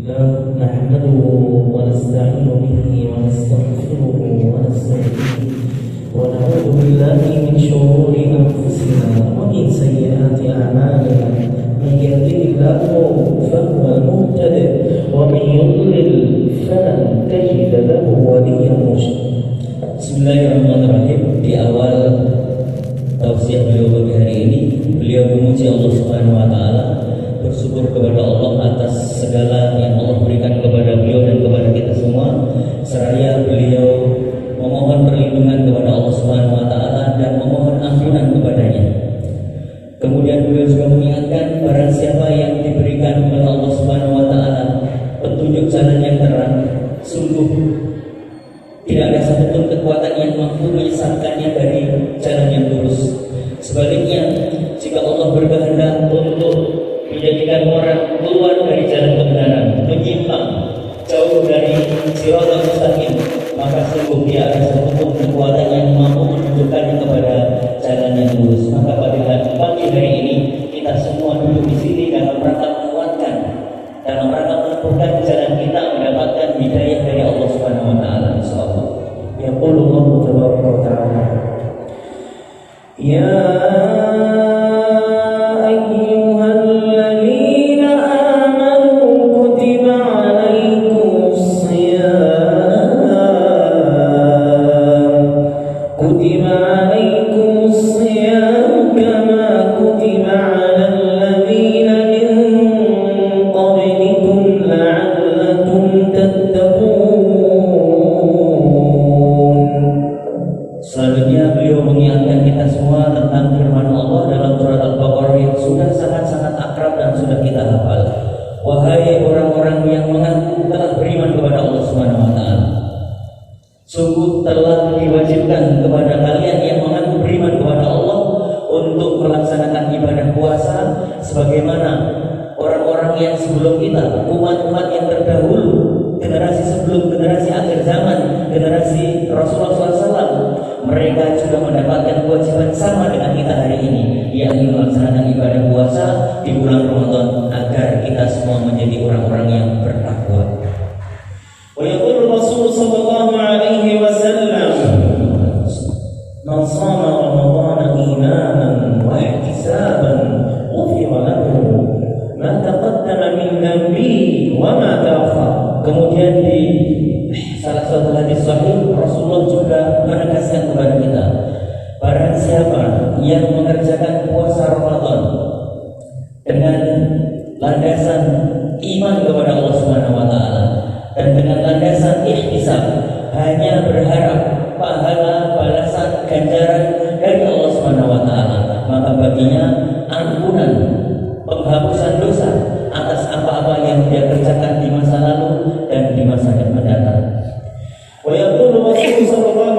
لله نحمده ونستعين به ونستغفره ونستهديه ونعوذ بالله من شرور أنفسنا ومن سيئات أعمالنا من يهده الله فهو المهتد ومن يضلل فلن تجد له وليا مرشدا. Bismillahirrahmanirrahim. Di awal tausiah beliau pagi hari ini, beliau memuji Allah Subhanahu wa taala, bersyukur kepada Allah atas segala yang Allah berikan kepada beliau dan kepada kita semua, seraya beliau memohon perlindungan kepada Allah Subhanahu wa taala dan memohon ampunan kepadanya. Kemudian beliau juga mengingatkan barang siapa yang diberikan oleh Allah Subhanahu wa taala petunjuk jalan yang terang, sungguh tidak ada satupun kekuatan yang mampu menyesatkannya dari jalan yang lurus. Sebaliknya, jika Allah berkehendak untuk menjadikan orang keluar dari jalan kebenaran, menyimpang jauh dari siratal mustaqim, maka sungguh tidak ada satupun kekuatan yang mampu menunjukkannya kepada jalan yang lurus. Maka pada pagi hari ini kita semua duduk di sini dalam rangka menguatkan, dalam rangka menempuhkan jalan kita mendapatkan hidayah dari Allah Subhanahu wa taala, insyaallah. يقول الله تبارك وتعالى يا أيها الذين آمنوا كتب عليكم الصيام كما كتب على الذين من قبلكم لعلكم تتقون. Selanjutnya beliau mengingatkan kita semua tentang firman Allah dalam surat Al-Baqarah yang sudah sangat-sangat akrab dan sudah kita hafal. Wahai orang-orang yang mengaku telah beriman kepada Allah Subhanahu wa taala, sungguh telah diwajibkan kepada kalian yang mengaku beriman kepada Allah untuk melaksanakan ibadah puasa sebagaimana orang-orang yang sebelum kita, umat-umat yang terdahulu, generasi sebelum generasi akhir zaman, generasi Rasulullah SAW, mereka juga mendapatkan kewajiban sama dengan kita hari ini, yakni melaksanakan ibadah puasa di bulan Ramadan agar kita semua menjadi orang-orang yang bertakwa. Wa yaqulu Rasul sallallahu alaihi wasallam, "Man shama Ramadan imanan wa ihtisaban, ghufira lahu ma taqaddama min dhanbi wa ma ta'akhkhara." Kemudian di salah satu hadis sahih Rasulullah juga menegaskan kepada kita, barang siapa yang mengerjakan puasa Ramadan dengan landasan iman kepada Allah Subhanahu wa taala dan dengan landasan ihtisab, hanya berharap pahala, balasan, ganjaran dari Allah Subhanahu wa taala, maka baginya ampunan, penghapusan dosa atas apa-apa yang dia kerjakan di masa lalu dan di masa yang mendatang. Wa yaqulu Rasul sallallahu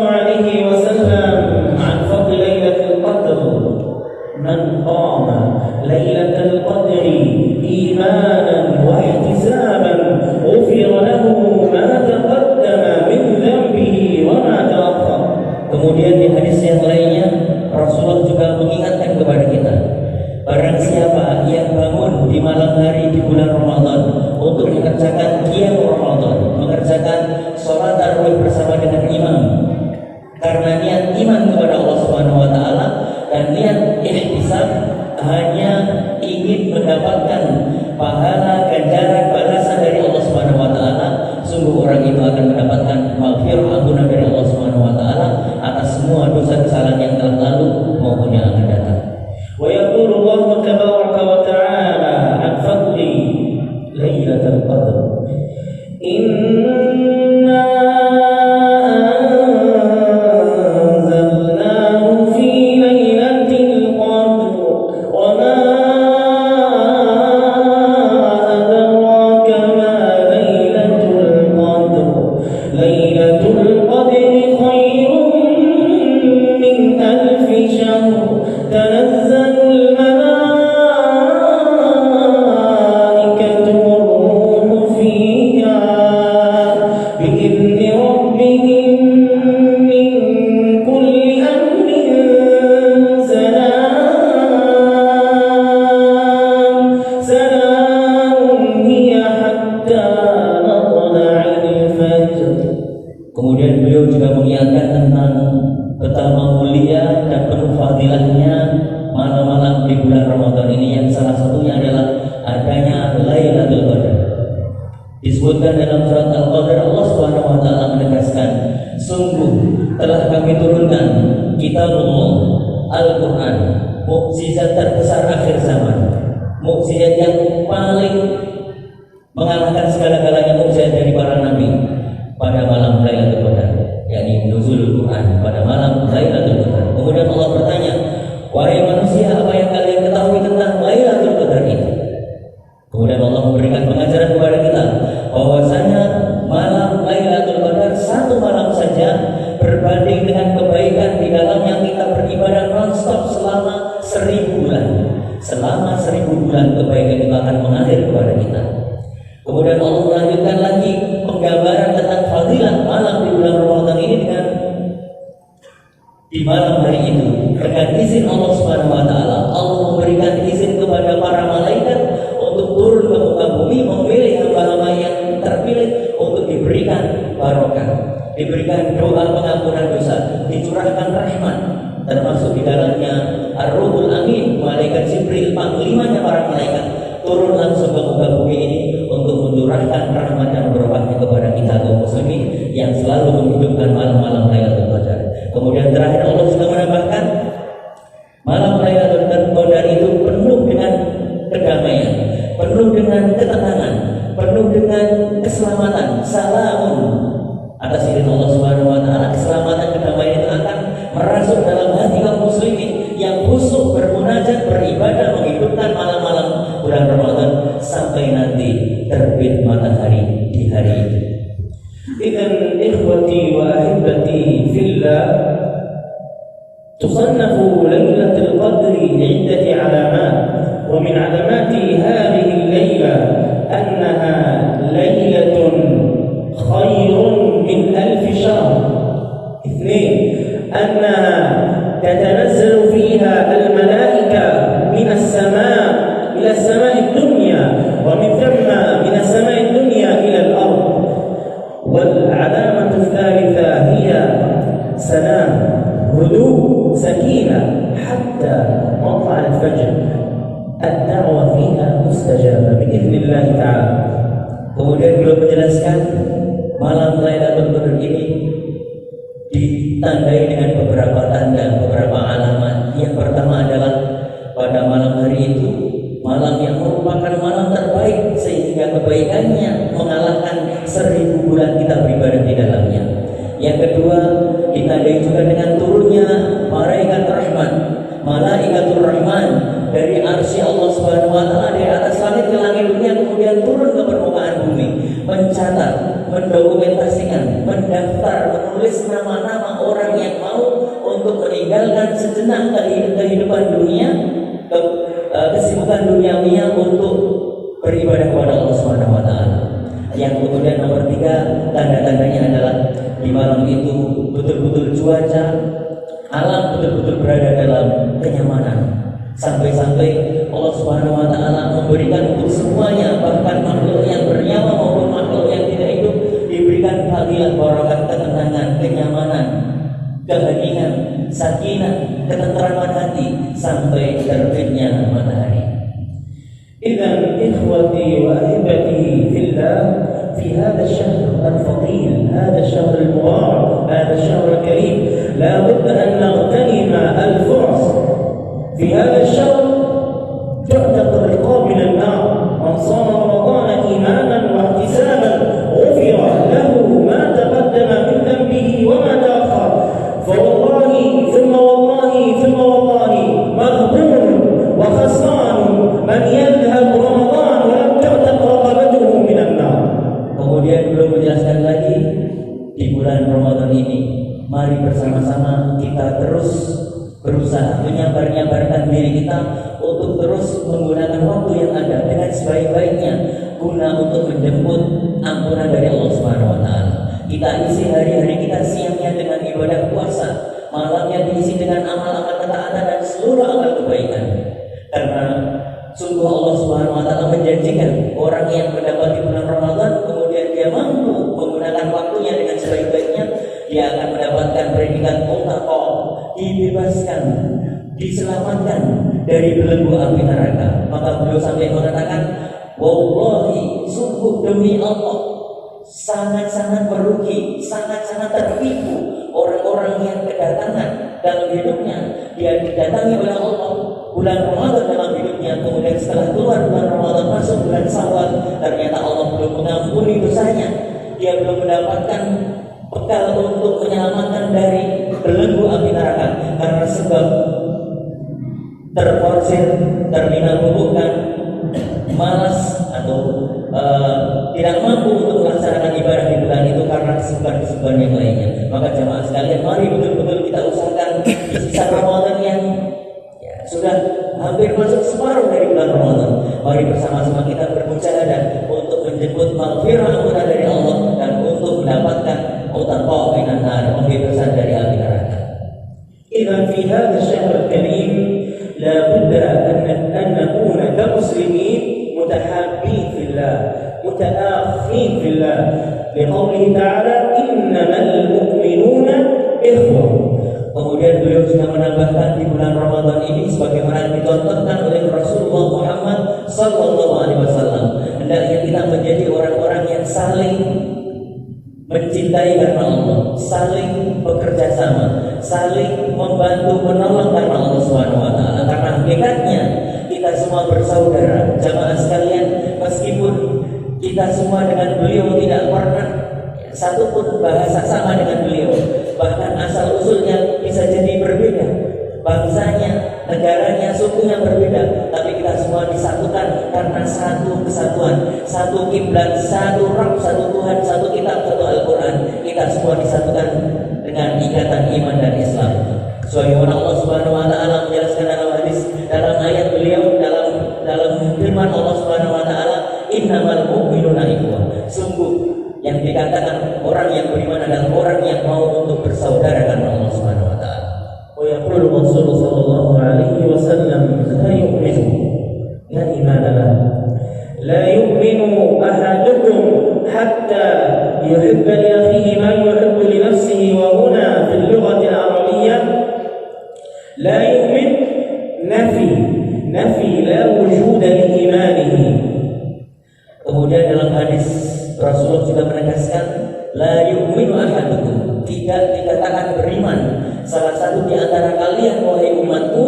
Disebutkan dalam surat Al-Qadr, Allah Subhanahu wa taala menegaskan, sungguh telah kami turunkan kitabullah Al-Qur'an, mukjizat terbesar akhir zaman, mukjizat yang paling mengalahkan segala-galanya mukjizat dari para nabi pada malam Lailatul Qadar, yakni nuzulul Quran pada malam Lailatul Qadar. Kemudian Allah bertanya, wahai manusia, apa yang kalian ketahui tentang Lailatul Qadar itu? Kemudian Allah memberikan pengajaran kepada kita bahwasanya malam Lailatul Qadar satu malam saja berbanding dengan kebaikan di dalamnya kita beribadah non-stop selama 1000 bulan. Selama 1000 bulan kebaikan itu akan mengalir kepada kita. Kemudian Allah melanjutkan lagi penggambaran tentang fadilah malam di bulan Ramadan ini dengan di malam hari itu dengan izin Allah Subhanahu wa taala, Allah memberikan izin kepada para malaikat untuk turun ke muka bumi memilih hamba-hamba yang terpilih untuk diberikan barokah, diberikan doa pengampunan dosa, dicurahkan rahmat, termasuk di dalamnya Ar-Ruhul Amin, malaikat Jibril, panglimanya para malaikat, turun langsung ke muka bumi ini untuk mencurahkan rahmat dan berkahnya kepada kita kaum muslimin yang selalu menghidupkan malam-malam Lailatul Qadar. Kemudian terakhir Allah juga menambahkan malam Lailatul Qadar itu penuh dengan kedamaian, penuh dengan ketenangan, penuh dengan keselamatan. Salamun atas izin Allah Subhanahu wa taala, keselamatan kedamaian itu akan merasuk dalam hati kaum muslimin yang khusyuk bermunajat, beribadah, menghidupkan malam-malam bulan Ramadan sampai nanti terbit matahari di hari itu. إذن إخوتي وأحبتي في الله تصنف ليلة القدر عدة علامات، ومن علامات هذه الليلة أنها ليلة خير من 1000 شهر. 2 أنها تتنزل فيها الملائكة من السماء إلى السماء الدنيا، ومن ثم من السماء الدنيا إلى الأرض. والعلامة الثالثة هي سلام، هدوء، سكينة حتى مطلع الفجر. الدعوة فيها مستجابة بإذن الله تعالى. Kemudian beliau menjelaskan malam Lailatul Qadar ini ditandai dengan beberapa tanda, beberapa alamat. Yang pertama adalah pada malam hari itu malam yang merupakan malam terbaik sehingga kebaikannya mengalahkan 1000 bulan kita beribadah di dalamnya. Yang kedua, ditandai juga dengan turunnya malaikat rahmat, malaikatur rahman dari arsy Allah Subhanahu wa taala dari atas langit ke langit dunia, kemudian turun ke permukaan bumi, mencatat, mendokumentasikan, mendaftar, menulis nama-nama orang yang mau untuk meninggalkan sejenak kehidupan dunia, kesibukan duniawinya untuk beribadah kepada Allah Subhanahu wa taala. Yang kemudian nomor 3, tanda-tandanya adalah di malam itu betul-betul cuaca alam betul-betul berada dalam kenyamanan. Sampai-sampai Allah Subhanahu wa taala memberikan untuk semuanya, bahkan makhluk yang bernyawa maupun makhluk yang tidak hidup, diberikan fadilah, barakah, ketenangan, kenyamanan, keheningan, sakinah, ketentraman hati sampai terbitnya matahari. إذن إخوتي وأحبتي في الله، في هذا الشهر الفضيل، هذا الشهر المبارك، هذا الشهر الكريم، لا بد أن نغتنم الفرص. في هذا الشهر تعتق الرقاب من النار. من صام رمضان إيمانا واحتسابا غفر له ما تقدم من ذنبه وما تأخر. فوالله ثم والله ثم والله مغبون وخسران من يذهب رمضان ولم تعتق رقبته من النار. Kemudian belum menjelaskan lagi di bulan Ramadan ini, mari bersama-sama kita terus berusaha menyabar-nyabarkan diri kita untuk terus menggunakan waktu yang ada dengan sebaik-baiknya guna untuk menjemput ampunan dari Allah Subhanahu wa taala. Kita isi hari-hari kita siangnya dengan ibadah puasa, malamnya diisi dengan amal-amal ketaatan dan seluruh amal kebaikan. Karena sungguh Allah Subhanahu wa taala menjanjikan orang yang mendapati bulan Ramadan kemudian dia mampu menggunakan waktunya dengan sebaik-baiknya, dia akan mendapatkan predikat muttaqo, dibebaskan, diselamatkan dari belenggu api neraka. Maka beliau sampai mengatakan, wallahi sungguh demi Allah sangat-sangat merugi, sangat-sangat tertipu orang-orang yang kedatangan dalam hidupnya. Dia didatangi oleh Allah bulan Ramadan dalam hidupnya, kemudian setelah keluar bulan Ramadan masuk bulan Syawal, ternyata Allah belum mengampuni dosanya. Dia belum mendapatkan bekal untuk menyelamatkan dari belenggu api neraka karena sebab terforsir, terminal-bubukan, malas atau tidak mampu untuk melaksanakan ibadah di bulan itu karena kesibukan-kesibukan yang lainnya. Maka jamaah sekalian, mari betul-betul kita usahakan di sisa Ramadan yang sudah hampir masuk separuh dari bulan Ramadan. Mari bersama-sama kita bermujahadah untuk menjemput maghfirah ampun dari Allah dan untuk mendapatkan utaqaa minan nar, pembebasan dari api neraka. إذا في هذا الشهر الكريم لا بد أن نكون كمسلمين متحابين في الله متآخين في الله لقوله تعالى إنما المؤمنون إخوة. Kemudian beliau juga menambahkan di bulan Ramadan ini sebagaimana dicontohkan oleh Rasulullah Muhammad sallallahu alaihi wasallam, hendaknya kita menjadi orang-orang yang saling mencintai karena Allah, saling bekerja sama, saling membantu menolong karena Allah Subhanahu wa taala. Karena hakikatnya kita semua bersaudara. Jamaah sekalian, meskipun kita semua dengan beliau tidak pernah satu pun bahasa sama dengan beliau, bahkan asal usulnya bisa jadi berbeda, bangsanya, negaranya, sukunya berbeda, tapi kita semua disatukan karena satu kesatuan, satu kiblat, satu Rabb, satu Tuhan, satu kitab, satu Al-Quran. Kita semua disatukan dengan ikatan iman dan Islam. Sebagaimana Allah Subhanahu wa taala menjelaskan dalam hadis, dalam ayat beliau, dalam firman Allah Subhanahu wa taala, innamal mu'minuna ikhwah. Sungguh yang dikatakan orang yang beriman adalah orang yang mau untuk bersaudara dengan Allah Subhanahu wa taala. ويقول الرسول صلى الله عليه وسلم لا يؤمن لا إيمان له لا يؤمن أحدكم حتى يحب لأخيه ما يحب لنفسه وهنا في اللغة العربية لا يؤمن نفي لا وجود لإيمانه. Kemudian dalam hadis Rasulullah juga menegaskan la yu'minu ahadukum, tidak dikatakan beriman salah satu di antara kalian wahai umatku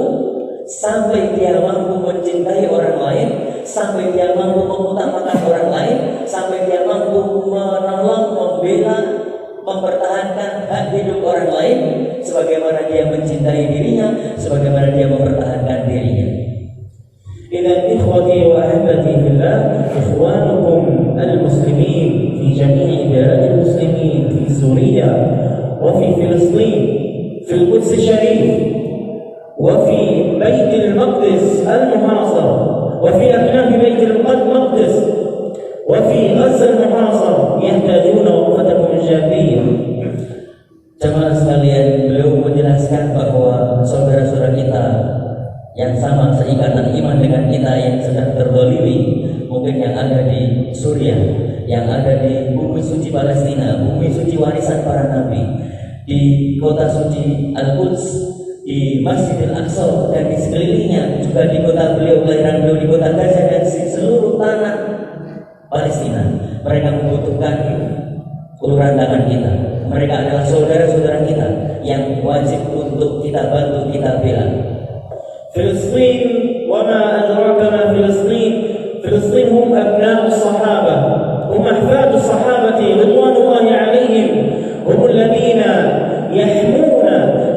sampai dia mampu mencintai orang lain, sampai dia mampu mengutamakan orang lain, sampai dia mampu menolong, membela, mempertahankan hak hidup orang lain sebagaimana dia mencintai dirinya, sebagaimana dia mempertahankan dirinya. إذا إخوتي وأحبتي في الله، إخوانكم المسلمين في جميع بلاد المسلمين في سوريا وفي فلسطين في القدس الشريف وفي بيت المقدس المحاصر وفي أكناف بيت المقدس وفي غزة المحاصر يحتاجون وقفتكم الجادية. Jemaah sekalian, beliau menjelaskan bahwa saudara-saudara kita yang sama seikatan iman dengan kita yang sedang terzalimi, mungkin yang ada di Suriah, yang ada di bumi suci Palestina, bumi suci warisan para nabi, di kota suci Al-Quds, di Masjidil Aqsa dan di sekelilingnya, juga di kota beliau, kelahiran beliau di kota Gaza dan di seluruh tanah Palestina. Mereka membutuhkan uluran tangan kita. Mereka adalah saudara-saudara kita yang wajib untuk kita bantu, kita bela. فلسطين وما أدراك ما فلسطين. فلسطين هم أبناء الصحابة، هم أحفاد الصحابة رضوان الله عليهم، هم الذين يحمون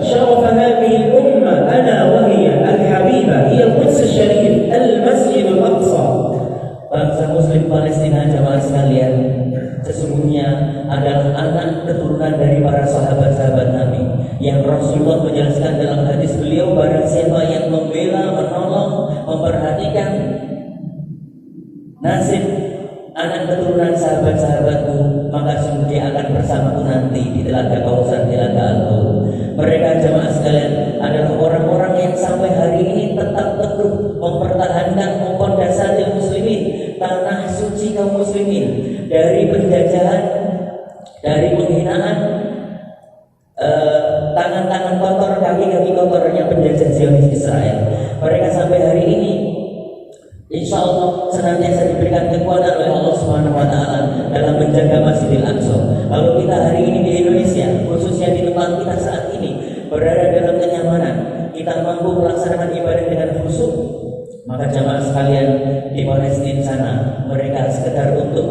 شرف هذه الأمة أنا وهي الحبيبة هي القدس الشريف المسجد الأقصى. Bangsa Muslim Palestina, jamaah sekalian, sesungguhnya adalah anak keturunan dari para sahabat-sahabat Nabi yang Rasulullah menjelaskan dalam hadis beliau, barang siapa yang membela, menolong, memperhatikan nasib anak keturunan sahabat-sahabatku, maka sungguh dia akan bersamaku nanti di telaga Kausar, di telaga Al-Nur. Mereka, jamaah sekalian, adalah orang-orang yang sampai hari ini tetap teguh mempertahankan mempondasati muslimin, tanah suci kaum muslimin, dari penjajahan, dari penghinaan, tangan-tangan kotor, kaki-kaki kotornya penjajah Zionis Israel. Mereka sampai hari ini insya Allah senantiasa diberikan kekuatan oleh Allah Subhanahu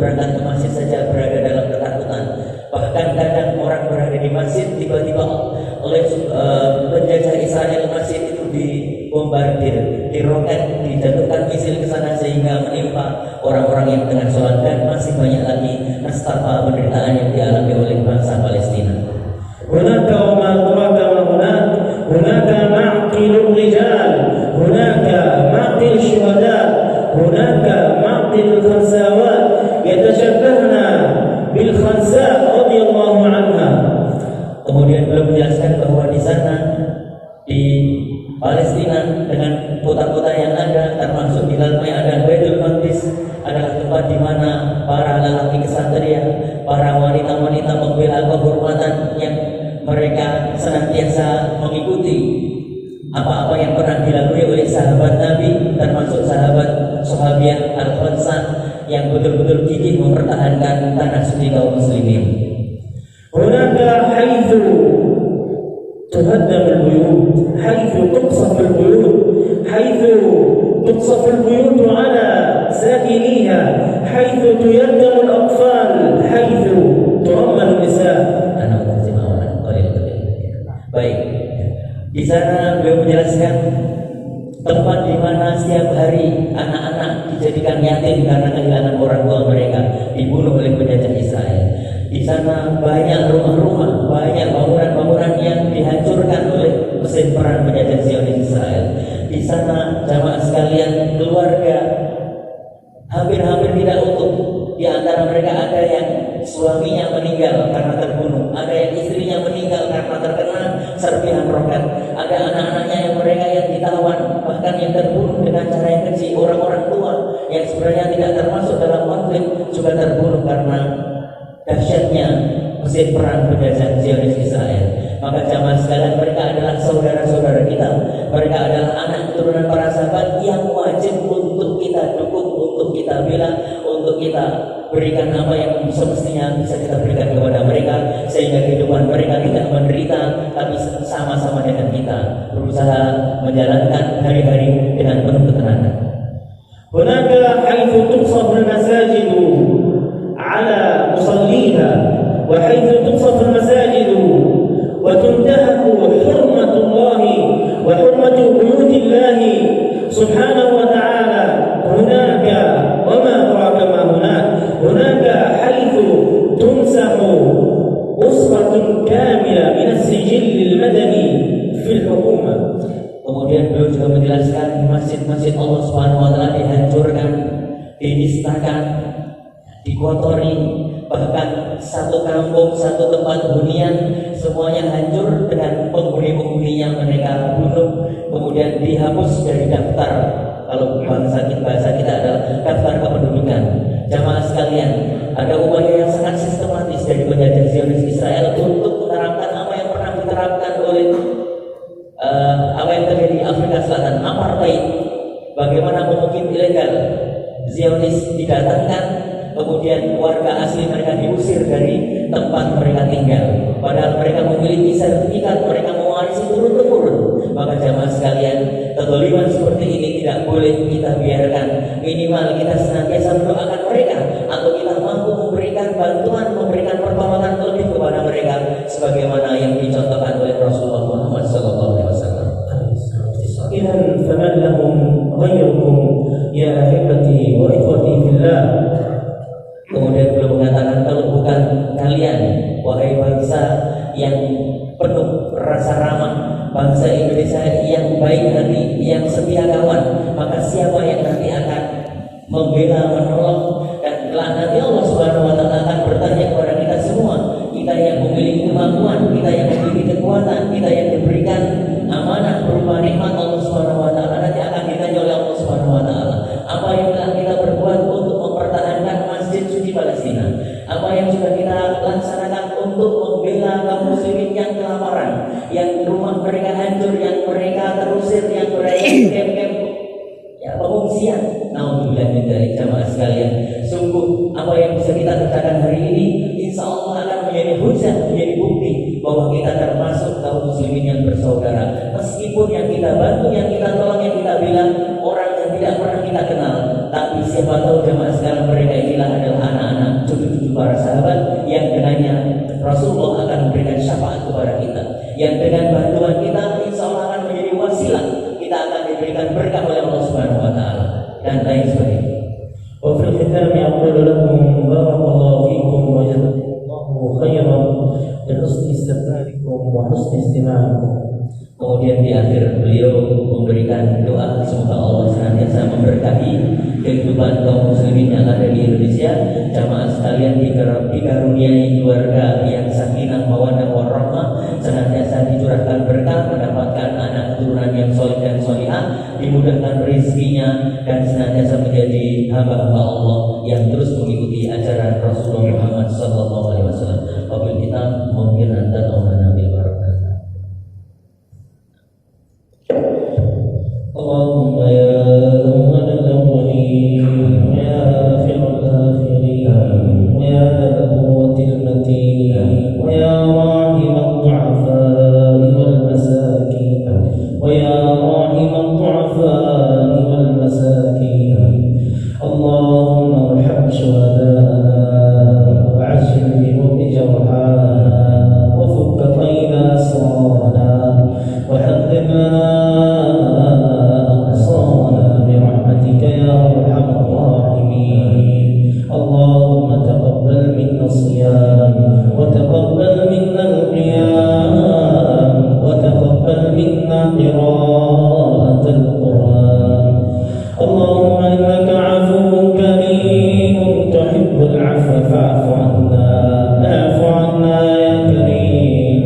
berangkat ke masjid saja berada dalam ketakutan. Bahkan kadang orang berada di masjid tiba-tiba oleh penjajah Israel masjid itu dibombardir, diroket, dijatuhkan misil ke sana sehingga menimpa orang-orang yang tengah sholat, dan masih banyak lagi nestapa penderitaan yang dialami oleh bangsa Palestina. هناك وما أدراك ما هناك هناك معقل الرجال هناك معقل الشهداء هناك معقل الخنساوات يتشبهن بالخنساء رضي الله عنها. Kemudian beliau menjelaskan bahwa di sana di Palestina dengan kota-kota yang ada, termasuk di dalamnya ada Baitul Maqdis, adalah tempat di mana para lelaki kesatria, para wanita-wanita membela kehormatan yang mereka senantiasa mengikuti apa-apa yang pernah dilalui oleh sahabat Nabi, termasuk sahabat Sahabiah Al-Khansah yang betul-betul gigih mempertahankan tanah suci kaum muslimin. هناك حيث تهدم البيوت، حيث تقصف البيوت، حيث تقصف البيوت على ساكنيها، حيث تيتم الأطفال، حيث ترمى النساء. Baik, di sana beliau menjelaskan tempat di mana setiap hari anak-anak dijadikan yatim karena kehilangan orang tua mereka, dibunuh oleh penjajah Israel. Di sana banyak rumah-rumah, banyak bangunan-bangunan yang dihancurkan oleh mesin perang penjajah Zionis Israel. Di sana jamaah sekalian, keluarga hampir-hampir tidak utuh. Di antara mereka ada yang suaminya meninggal karena terbunuh, ada yang istrinya meninggal karena terkena serpihan roket, ada anak-anaknya yang mereka yang ditawan, bahkan yang terbunuh dengan cara yang keji. Orang-orang tua yang sebenarnya tidak termasuk dalam konflik juga terbunuh karena dahsyatnya mesin perang penjajah Zionis Israel. Maka jamaah sekalian, mereka adalah saudara-saudara kita, mereka adalah anak keturunan para sahabat yang wajib untuk kita dukung, untuk kita bela, untuk kita berikan apa yang semestinya bisa kita berikan kepada mereka, sehingga kehidupan mereka tidak menderita, tapi sama-sama dengan kita berusaha menjalankan hari-hari dengan penuh ketenangan. هناك حيث تقصف المساجد على مصليها، وحيث تقصف المساجد وتنتهك حرمة الله وحرمة بيوت الله سبحانه وتعالى. هناك وما أدراك ما هناك هناك حيث تمسح أسرة كاملة من السجل المدني في الحكومة. Kemudian beliau juga menjelaskan masjid-masjid Allah Subhanahu wa taala dihancurkan, dinistakan, dikotori, bahkan satu kampung, satu tempat hunian semuanya hancur dengan penghuni-penghuni yang mereka bunuh, kemudian dihapus dari daftar. Kalau bahasa kita adalah daftar kependudukan. Jamaah sekalian, ada upaya yang sangat sistematis dari penjajah Zionis Israel untuk menerapkan apa yang pernah diterapkan oleh apa yang terjadi di Afrika Selatan, apartheid. Bagaimana pemukim ilegal Zionis didatangkan, kemudian warga asli mereka diusir dari tempat mereka tinggal, padahal mereka memiliki sertifikat, mereka mewarisi turun-temurun. Maka jamaah sekalian, kezaliman seperti ini tidak boleh kita biarkan. Minimal kita senantiasa mendoakan mereka, atau kita mampu memberikan bantuan, memberikan pertolongan lebih kepada mereka, sebagaimana yang dicontohkan oleh Rasulullah Muhammad SAW. إذن فمن لهم غيركم يا أحبتي وإخوتي في الله. Kemudian beliau mengatakan, kalau bukan kalian, wahai bangsa yang penuh rasa ramah, bangsa Indonesia yang baik hati, yang setia kawan, maka siapa yang nanti akan membela, menolong, dan kelak nanti Allah Subhanahu wa taala akan bertanya kepada kita semua, kita yang memiliki kemampuan, kita yang memiliki kekuatan, kita yang diberikan amanah berupa nikmat Allah Subhanahu wa taala, nanti akan ditanya oleh Allah Subhanahu wa taala, apa yang telah kita perbuat untuk mempertahankan masjid suci Palestina, apa yang sudah kita laksanakan untuk membela kaum muslimin yang kelaparan, yang rumah mereka hancur, yang mereka terusir, yang mereka kem-kem pengungsian. Alhamdulillah dari jamaah sekalian, sungguh apa yang bisa kita kerjakan hari ini, insya Allah akan menjadi hujah, menjadi bukti bahwa kita termasuk kaum muslimin yang bersaudara. Meskipun yang kita bantu, yang kita tolong, yang kita bilang orang yang tidak pernah kita kenal, tapi siapa tahu jamaah sekarang mereka inilah adalah anak-anak kalian dikaruniai keluarga yang sakinah mawaddah warahmah, senantiasa dicurahkan berkah, mendapatkan anak keturunan yang soleh dan solihah, dimudahkan rezekinya, dan senantiasa menjadi hamba-hamba Allah yang terus mengikuti ajaran Rasulullah Muhammad SAW. Wabil kita mungkin anda mengambil barakah. Allahumma ya awwalal awwalin ya akhiral akhirin ya dzal quwwatil matin ya rahimat du'afaa'i wal masakin ya rahimat du'afaa'i wal masakin Allahumma arham syuhada'ana wa'ajil bihum jarhana wa fukka qayna asrana wa haddimna برحمتك يا أرحم الراحمين اللهم تقبل منا الصيام وتقبل منا القيام وتقبل منا قراءة القرآن اللهم إنك عفو كريم تحب العفو فاعف عنا اعف عنا يا كريم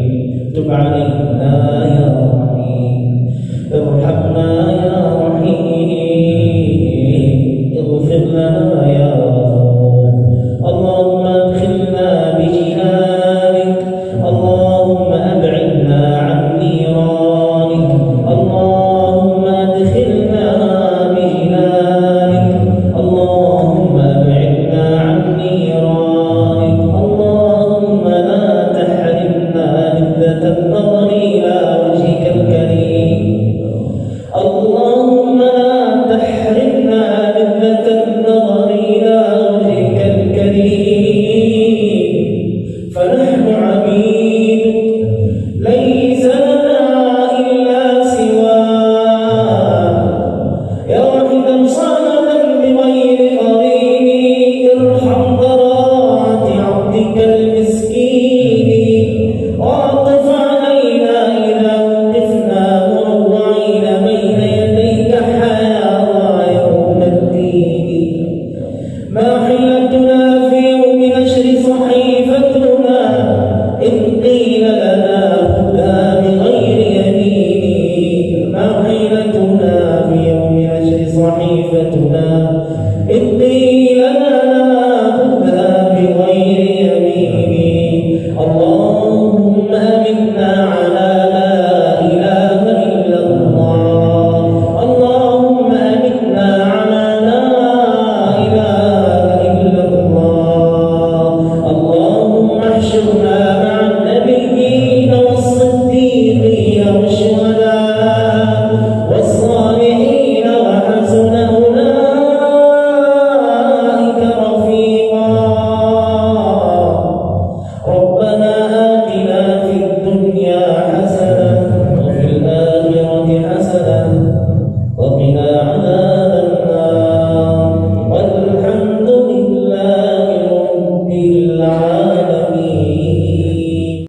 تب علينا يا رحيم ارحمنا يا رحيم اغفر لنا يا غفور اللهم ادخلنا بجنانك اللهم أبعدنا عن نيرانك اللهم ادخلنا بجنانك اللهم أبعدنا عن نيرانك اللهم لا تحرمنا لذة النظر إلى وجهك الكريم اللهم لا تحرمنا لذة النظر إلى وجهك الكريم فنحن عبيدك ليس لنا إلا سواك يا واحدا صمدا بغير قرين ارحم ضراعة عبدك المسكين واعطف علينا إذا وقفنا مرضعين بين يديك حياة يوم الدين ما حيلتنا في يوم نشر صحيفتنا إن قيل لنا خذها بغير يمين ما حيلتنا في يوم نشر صحيفتنا إن قيل لنا خذها بغير يمين اللهم أمنا على لا إله إلا الله اللهم أمنا على لا إله إلا الله اللهم احشرنا مع النبيين والصديقين والشهداء والصالحين وحسن أولئك رفيقا ربنا آتنا في الدنيا حسنة وفي الآخرة حسنة وقنا عذاب